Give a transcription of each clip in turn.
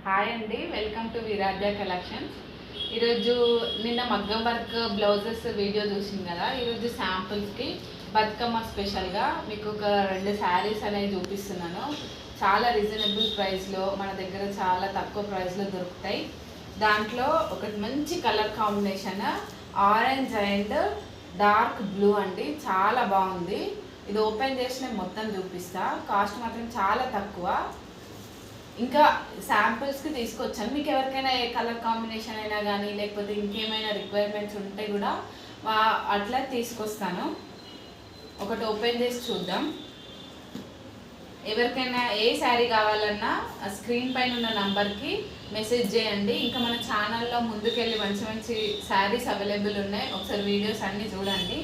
Hi అండి, welcome to విరాధ్య collections. ఈరోజు నిన్న మగ్గం వర్క్ బ్లౌజెస్ వీడియో చూసింది కదా. ఈరోజు శాంపుల్స్కి బతుకమ్మ స్పెషల్గా మీకు ఒక 2 శారీస్ అనేవి చూపిస్తున్నాను. చాలా రీజనబుల్ ప్రైస్లో మన దగ్గర చాలా తక్కువ ప్రైస్లో దొరుకుతాయి. దాంట్లో ఒకటి మంచి colour combination orange and dark blue అండి, చాలా బాగుంది. ఇది ఓపెన్ చేసి నేను మొత్తం చూపిస్తా. కాస్ట్ మాత్రం చాలా తక్కువ. ఇంకా శాంపిల్స్కి తీసుకొచ్చాను. మీకు ఎవరికైనా ఏ కలర్ కాంబినేషన్ అయినా కానీ లేకపోతే ఇంకేమైనా రిక్వైర్మెంట్స్ ఉంటే కూడా అట్లా తీసుకొస్తాను. ఒకటి ఓపెన్ చేసి చూద్దాం. ఎవరికైనా ఏ శారీ కావాలన్నా స్క్రీన్ పైన ఉన్న నంబర్కి మెసేజ్ చేయండి. ఇంకా మన ఛానల్లో ముందుకెళ్ళి మంచి మంచి శారీస్ అవైలబుల్ ఉన్నాయి. ఒకసారి వీడియోస్ అన్నీ చూడండి.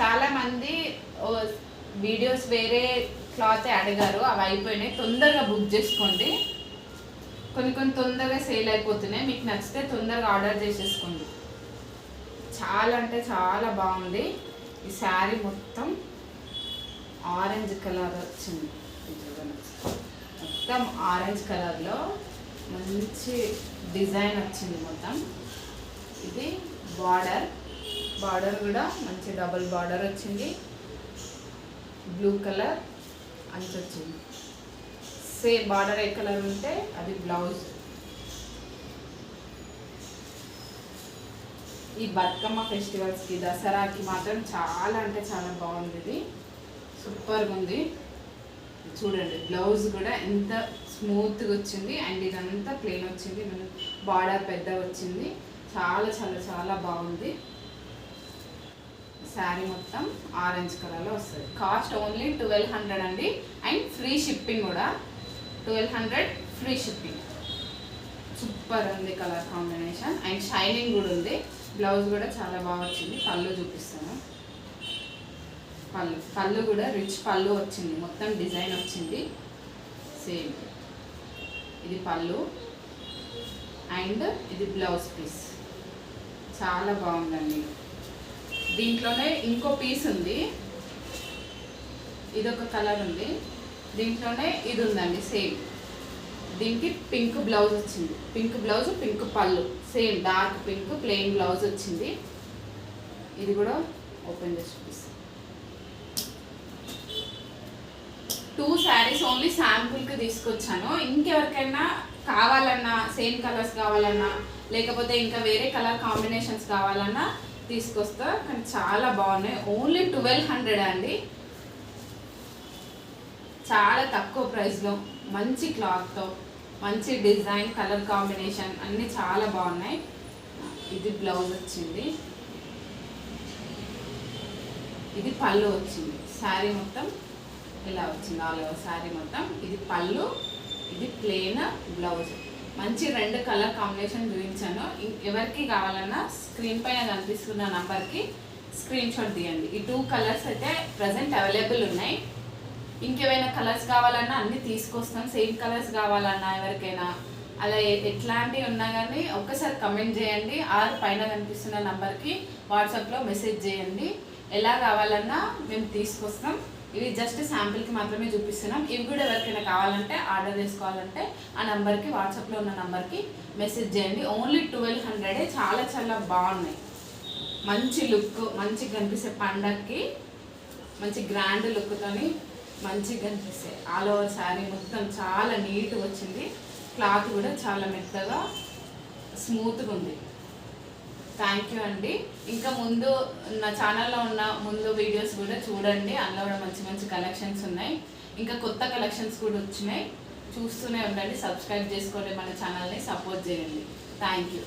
చాలామంది వీడియోస్ వేరే క్లాత్ అడిగారు, అవి అయిపోయినాయి. తొందరగా బుక్ చేసుకోండి. కొన్ని తొందరగా సేల్ అయిపోతున్నాయి. మీకు నచ్చితే తొందరగా ఆర్డర్ చేసేసుకోండి. చాలా అంటే చాలా బాగుంది. ఈ శారీ మొత్తం ఆరెంజ్ కలర్ వచ్చింది. మొత్తం ఆరెంజ్ కలర్లో మంచి డిజైన్ వచ్చింది మొత్తం. ఇది బార్డర్ కూడా మంచి డబుల్ బార్డర్ వచ్చింది. బ్లూ కలర్ అంచు వచ్చింది. సేమ్ బార్డర్ ఏ కలర్ ఉంటే అది బ్లౌజ్. ఈ బతుకమ్మ ఫెస్టివల్స్కి దసరాకి మాత్రం చాలా అంటే చాలా బాగుంది. ఇది సూపర్గా ఉంది. చూడండి, బ్లౌజ్ కూడా ఎంత స్మూత్గా వచ్చింది. అండ్ ఇదంతా ప్లెయిన్ వచ్చింది. బార్డర్ పెద్దగా వచ్చింది. చాలా చాలా చాలా బాగుంది. శారీ మొత్తం ఆరెంజ్ కలర్లో వస్తుంది. కాస్ట్ ఓన్లీ 1200 అండి. అండ్ ఫ్రీ షిప్పింగ్ కూడా 1200 ఫ్రీ షిప్పింగ్. సూపర్ ఉంది కలర్ కాంబినేషన్. అండ్ షైనింగ్ కూడా ఉంది. బ్లౌజ్ కూడా చాలా బాగా వచ్చింది. పళ్ళు చూపిస్తాను. పళ్ళు కూడా రిచ్ పళ్ళు వచ్చింది. మొత్తం డిజైన్ వచ్చింది సేమ్. ఇది పళ్ళు అండ్ ఇది బ్లౌజ్ పీస్. చాలా బాగుందండి. దీంట్లోనే ఇంకో పీస్ ఉంది. ఇదొక కలర్ ఉంది. దీంట్లోనే ఇది ఉందండి సేమ్. దీనికి పింక్ బ్లౌజ్ వచ్చింది. పింక్ బ్లౌజ్, పింక్ పళ్ళు, same dark pink plain blouse వచ్చింది. ఇది కూడా ఓపెన్ చేసి చూపిస్తాను. 2 శారీస్ ఓన్లీ శాంపుల్కి తీసుకొచ్చాను. ఇంకెవరికైనా కావాలన్నా, సేమ్ కలర్స్ కావాలన్నా లేకపోతే ఇంకా వేరే కలర్ కాంబినేషన్స్ కావాలన్నా తీసుకొస్తా. కానీ చాలా బాగున్నాయి. ఓన్లీ 1200 అండి. చాలా తక్కువ ప్రైస్లో మంచి క్లాత్తో మంచి డిజైన్ కలర్ కాంబినేషన్ అన్నీ చాలా బాగున్నాయి. ఇది బ్లౌజ్ వచ్చింది. ఇది పళ్ళు వచ్చింది. శారీ మొత్తం ఇలా వచ్చింది. ఆల్ ఓవర్ శారీ మొత్తం. ఇది పళ్ళు, ఇది ప్లెయిన్ బ్లౌజ్. మంచి 2 కలర్ కాంబినేషన్ చూపించాను. ఎవరికి కావాలన్నా స్క్రీన్ పైన కనిపిస్తున్న నంబర్కి స్క్రీన్ షాట్ తీయండి. ఈ 2 కలర్స్ అయితే ప్రజెంట్ అవైలబుల్ ఉన్నాయి. ఇంకేమైనా కలర్స్ కావాలన్నా అన్నీ తీసుకొస్తాం. సేమ్ కలర్స్ కావాలన్నా ఎవరికైనా అలా ఎట్లాంటివి ఉన్నా కానీ ఒక్కసారి కమెంట్ చేయండి. ఆర్ పైన కనిపిస్తున్న నంబర్కి వాట్సాప్లో మెసేజ్ చేయండి. ఎలా కావాలన్నా మేము తీసుకొస్తాం. ఇవి జస్ట్ శాంపిల్కి మాత్రమే చూపిస్తున్నాం. ఇవి కూడా ఎవరికైనా కావాలంటే ఆర్డర్ చేసుకోవాలంటే ఆ నెంబర్కి వాట్సాప్లో ఉన్న నెంబర్కి మెసేజ్ చేయండి. ఓన్లీ 1200. చాలా చాలా బాగున్నాయి. మంచి లుక్, మంచిగా కనిపిస్తే పండగకి మంచి గ్రాండ్ లుక్తోని మంచిగా కనిపిస్తాయి. ఆల్ ఓవర్ శారీ మొత్తం చాలా నీట్గా వచ్చింది. క్లాత్ కూడా చాలా మెత్తగా స్మూత్గా ఉంది. థ్యాంక్ యూ అండి. ఇంకా ముందు నా ఛానల్లో ఉన్న ముందు వీడియోస్ కూడా చూడండి. అందులో కూడా మంచి మంచి కలెక్షన్స్ ఉన్నాయి. ఇంకా కొత్త కలెక్షన్స్ కూడా వచ్చినాయి. చూస్తూనే ఉండండి. సబ్స్క్రైబ్ చేసుకోండి. మన ఛానల్ని సపోర్ట్ చేయండి. Thank you.